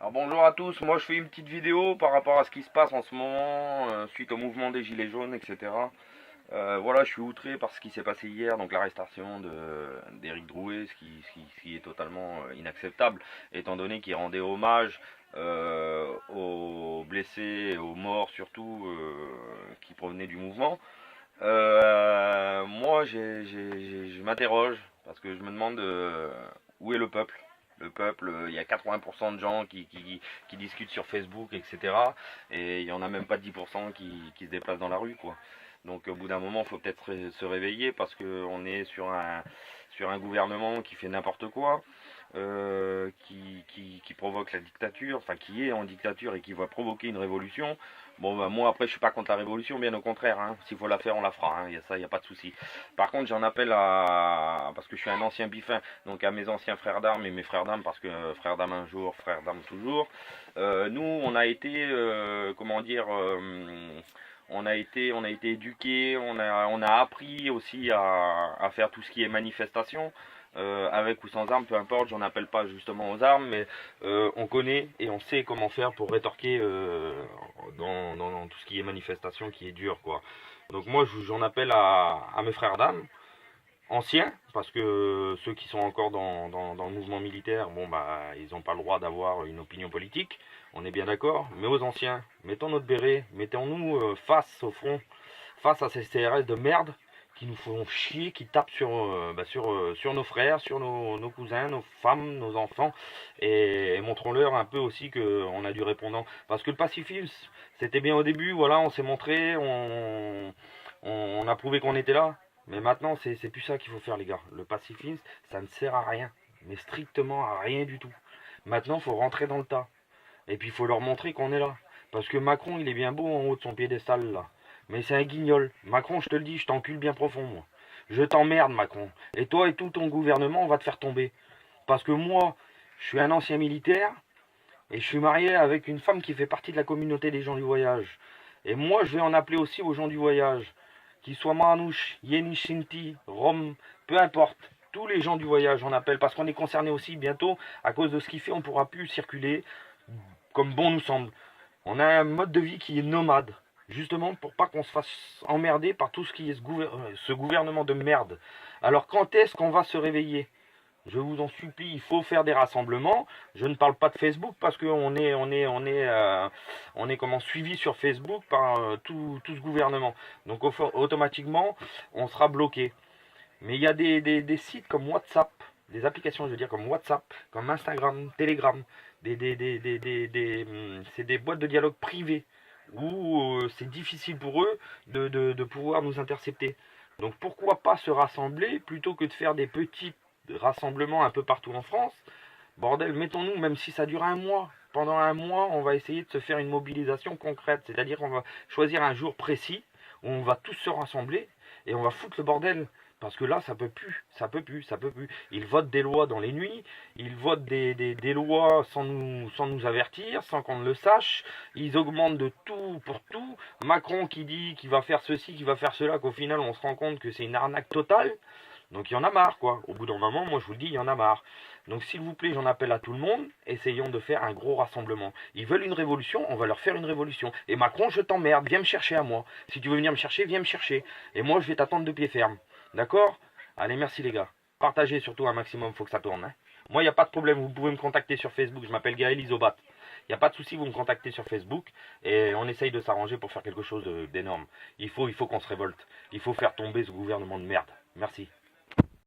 Alors bonjour à tous, moi je fais une petite vidéo par rapport à ce qui se passe en ce moment, suite au mouvement des Gilets jaunes, etc. Voilà, je suis outré par ce qui s'est passé hier, donc l'arrestation d'Éric Drouet, ce qui est totalement inacceptable, étant donné qu'il rendait hommage aux blessés et aux morts surtout, qui provenaient du mouvement. Moi je m'interroge, parce que je me demande où est le peuple. Le peuple, il y a 80% de gens qui discutent sur Facebook, etc. Et il n'y en a même pas 10% qui se déplacent dans la rue, quoi. Donc au bout d'un moment, il faut peut-être se réveiller parce qu'on est sur un gouvernement qui fait n'importe quoi, qui provoque la dictature, enfin qui est en dictature et qui va provoquer une révolution. Bon, bah, moi après je suis pas contre la révolution, bien au contraire, hein. S'il faut la faire, on la fera, hein. Ça, il n'y a pas de souci. Par contre, j'en appelle parce que je suis un ancien biffin, donc à mes anciens frères d'armes et mes frères d'armes, parce que frères d'armes un jour, frères d'armes toujours. Nous, on a été, comment dire, on a été éduqués, on a appris aussi à faire tout ce qui est manifestation. Avec ou sans armes, peu importe, j'en appelle pas justement aux armes, mais on connaît et on sait comment faire pour rétorquer dans tout ce qui est manifestation qui est dur, quoi. Donc moi j'en appelle à mes frères d'armes, anciens, parce que ceux qui sont encore dans le mouvement militaire, bon bah ils n'ont pas le droit d'avoir une opinion politique, on est bien d'accord, mais aux anciens, mettons notre béret, mettons-nous face au front, face à ces CRS de merde qui nous font chier, qui tapent sur nos frères, sur nos cousins, nos femmes, nos enfants, et montrons-leur un peu aussi qu'on a du répondant. Parce que le pacifisme, c'était bien au début, voilà, on s'est montré, on a prouvé qu'on était là, mais maintenant c'est plus ça qu'il faut faire, les gars. Le pacifisme, ça ne sert à rien, mais strictement à rien du tout. Maintenant, il faut rentrer dans le tas, et puis il faut leur montrer qu'on est là. Parce que Macron, il est bien beau en haut de son piédestal là. Mais c'est un guignol. Macron, je te le dis, je t'encule bien profond, moi. Je t'emmerde, Macron. Et toi et tout ton gouvernement, on va te faire tomber. Parce que moi, je suis un ancien militaire et je suis marié avec une femme qui fait partie de la communauté des gens du voyage. Et moi, je vais en appeler aussi aux gens du voyage. Qu'ils soient Manouche, Yeni, Shinti, Rome, peu importe. Tous les gens du voyage, on appelle. Parce qu'on est concerné aussi bientôt. À cause de ce qu'il fait, on ne pourra plus circuler comme bon nous semble. On a un mode de vie qui est nomade, justement pour pas qu'on se fasse emmerder par tout ce qui est ce gouvernement de merde. Alors quand est-ce qu'on va se réveiller? Je vous en supplie, il faut faire des rassemblements. Je ne parle pas de Facebook parce qu'on est comment suivi sur Facebook par tout ce gouvernement. Donc automatiquement, on sera bloqué. Mais il y a des sites comme WhatsApp, des applications, je veux dire, comme WhatsApp, comme Instagram, Telegram, c'est des boîtes de dialogue privées où c'est difficile pour eux de pouvoir nous intercepter. Donc pourquoi pas se rassembler plutôt que de faire des petits rassemblements un peu partout en France? Bordel, mettons-nous, même si ça dure un mois. Pendant un mois, on va essayer de se faire une mobilisation concrète, c'est-à-dire qu'on va choisir un jour précis où on va tous se rassembler et on va foutre le bordel. Parce que là, ça peut plus, ça peut plus, ça peut plus. Ils votent des lois dans les nuits, ils votent des lois sans nous avertir, sans qu'on ne le sache. Ils augmentent de tout pour tout. Macron qui dit qu'il va faire ceci, qu'il va faire cela, qu'au final, on se rend compte que c'est une arnaque totale. Donc il y en a marre, quoi. Au bout d'un moment, moi je vous le dis, il y en a marre. Donc s'il vous plaît, j'en appelle à tout le monde, essayons de faire un gros rassemblement. Ils veulent une révolution, on va leur faire une révolution. Et Macron, je t'emmerde, viens me chercher à moi. Si tu veux venir me chercher, viens me chercher. Et moi, je vais t'attendre de pied ferme. D'accord? Allez, merci les gars. Partagez surtout un maximum, faut que ça tourne, hein. Moi, il n'y a pas de problème, vous pouvez me contacter sur Facebook, je m'appelle Gaël Isobat. Il n'y a pas de souci, vous me contactez sur Facebook et on essaye de s'arranger pour faire quelque chose d'énorme. Il faut qu'on se révolte. Il faut faire tomber ce gouvernement de merde. Merci.